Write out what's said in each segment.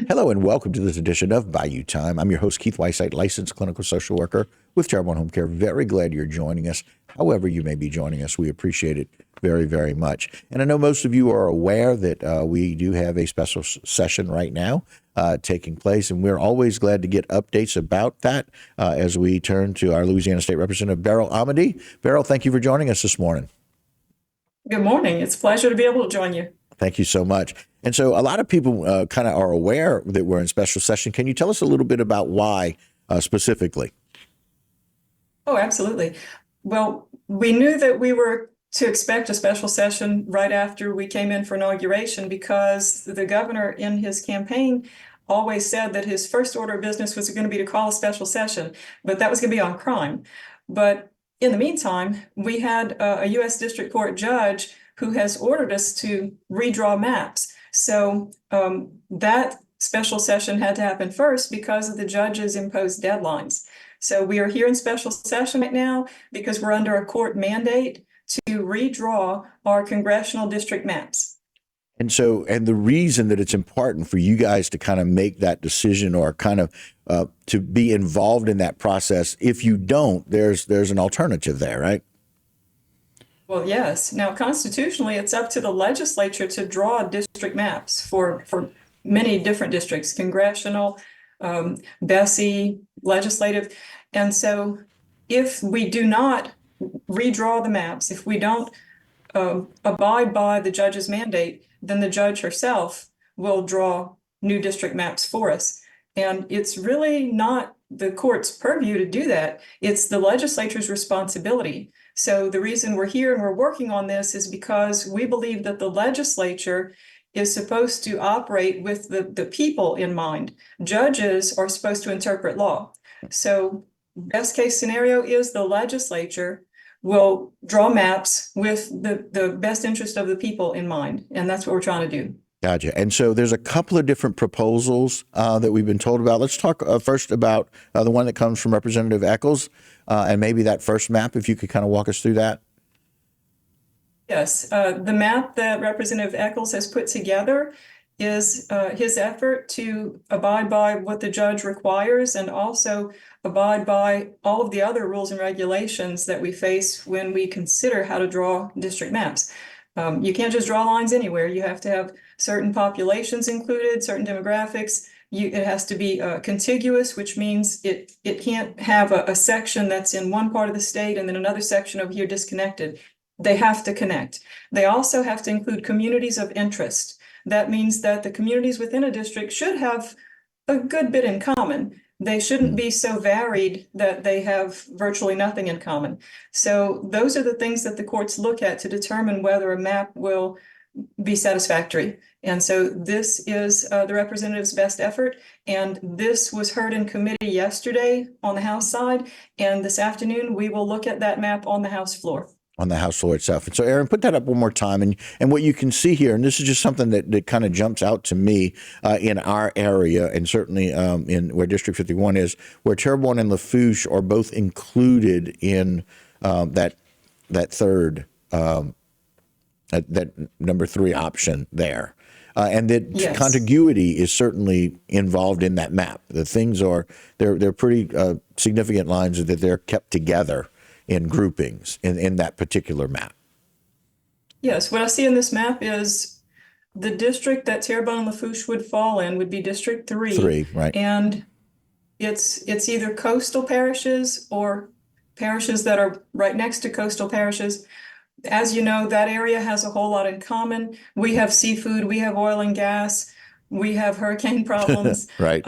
Hello and welcome to this edition of Bayou Time. I'm your host, Keith Whiteside, licensed clinical social worker with Terrebonne Home Care. Very glad you're joining us. However you may be joining us, we appreciate it very, very much. And I know most of you are aware that we do have a special session right now taking place, and we're always glad to get updates about that as we turn to our Louisiana State Representative, Beryl Amedee. Beryl, thank you for joining us this morning. Good morning. It's a pleasure to be able to join you. Thank you so much. And so a lot of people kind of are aware that we're in special session. Can you tell us a little bit about why specifically? Oh, absolutely. Well, we knew that we were to expect a special session right after we came in for inauguration because the governor in his campaign always said that his first order of business was going to be to call a special session, but that was going to be on crime. But in the meantime, we had a U.S. District Court judge who has ordered us to redraw maps. So that special session had to happen first because of the judge's imposed deadlines. So we are here in special session right now because we're under a court mandate to redraw our congressional district maps. And so, and the reason that it's important for you guys to kind of make that decision or kind of to be involved in that process, if you don't, there's an alternative there, right? Well, yes. Now, constitutionally, it's up to the legislature to draw district maps for many different districts, congressional, Bessie, legislative. And so if we do not redraw the maps, if we don't abide by the judge's mandate, then the judge herself will draw new district maps for us. And it's really not the court's purview to do that. It's the legislature's responsibility. So the reason we're here and we're working on this is because we believe that the legislature is supposed to operate with the people in mind. Judges are supposed to interpret law. So best case scenario is the legislature will draw maps with the best interest of the people in mind. And that's what we're trying to do. Gotcha. And so there's a couple of different proposals that we've been told about. Let's talk first about the one that comes from Representative Eccles and maybe that first map, if you could kind of walk us through that. Yes, the map that Representative Eccles has put together is his effort to abide by what the judge requires and also abide by all of the other rules and regulations that we face when we consider how to draw district maps. You can't just draw lines anywhere. You have to have certain populations included, certain demographics. It has to be contiguous, which means it can't have a section that's in one part of the state and then another section over here disconnected. They have to connect. They also have to include communities of interest. That means that the communities within a district should have a good bit in common. They shouldn't be so varied that they have virtually nothing in common. So those are the things that the courts look at to determine whether a map will be satisfactory. And so this is the representative's best effort. And this was heard in committee yesterday on the House side. And this afternoon, we will look at that map on the House floor. On the House floor itself. And so, Aaron, put that up one more time. And what you can see here, and this is just something that kind of jumps out to me in our area, and certainly in where District 51 is, where Terrebonne and Lafourche are both included in that third, that number 3 option there. And that yes. Contiguity is certainly involved in that map. The things are, they're pretty significant lines that they're kept together in groupings in that particular map. Yes, what I see in this map is the district that Terrebonne and Lafourche would fall in would be District 3. 3, right. And it's either coastal parishes or parishes that are right next to coastal parishes. As you know, that area has a whole lot in common. We have seafood, we have oil and gas, we have hurricane problems. Right.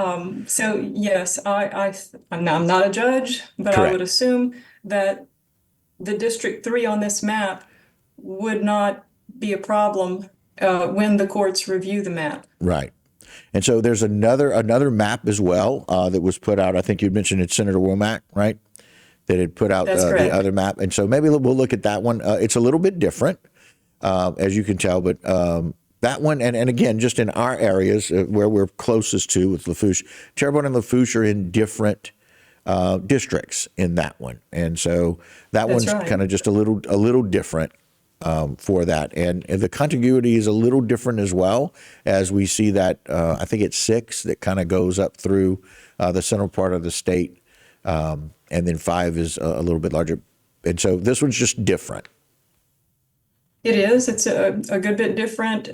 So yes, I'm not a judge, but Correct. I would assume that the District 3 on this map would not be a problem when the courts review the map. Right. And so there's another map as well that was put out. I think you mentioned it's Senator Womack, right? That had put out the other map. And so maybe we'll look at that one. It's a little bit different, as you can tell, but that one, and again, just in our areas where we're closest to with Lafourche, Terrebonne and Lafourche are in different districts in that one. And so that one's right. Kind of just a little different for that. And the contiguity is a little different as well, as we see that I think it's 6 that kind of goes up through the central part of the state. And then 5 is a little bit larger. And so this one's just different. It is. It's a good bit different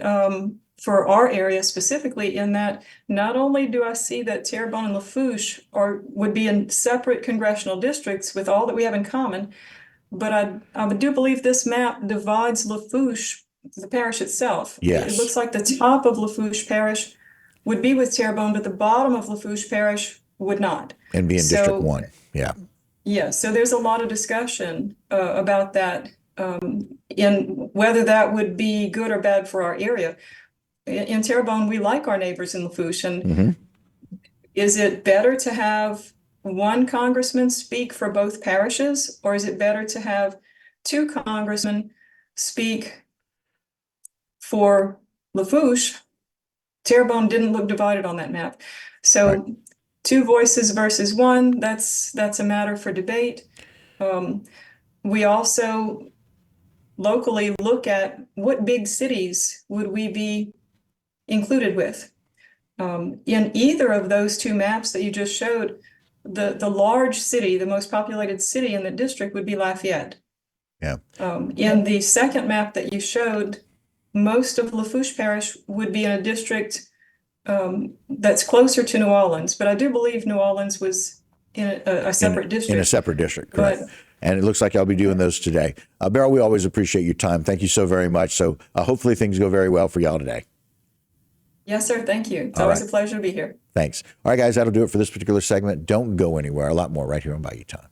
for our area specifically, in that not only do I see that Terrebonne and Lafourche would be in separate congressional districts with all that we have in common, but I do believe this map divides Lafourche, the parish itself. Yes. It looks like the top of Lafourche Parish would be with Terrebonne, but the bottom of Lafourche Parish would not. And be in District 1. Yeah. Yeah, so there's a lot of discussion about that, in whether that would be good or bad for our area. In Terrebonne, we like our neighbors in Lafourche, and is it better to have one congressman speak for both parishes, or is it better to have 2 congressmen speak for Lafourche? Terrebonne didn't look divided on that map. So Right. 2 voices versus 1, that's a matter for debate. We also locally look at what big cities would we be included with. In either of those 2 maps that you just showed, the large city, the most populated city in the district would be Lafayette. Yeah. In the second map that you showed, most of Lafourche Parish would be in a district that's closer to New Orleans, but I do believe New Orleans was in a separate district. In a separate district, correct. But, and it looks like I'll be doing those today. Beryl, we always appreciate your time. Thank you so very much. So hopefully things go very well for y'all today. yes, sir. Thank you. It's All always right. a pleasure to be here. Thanks. All right, guys, that'll do it for this particular segment. Don't go anywhere. A lot more right here on Bayou Time.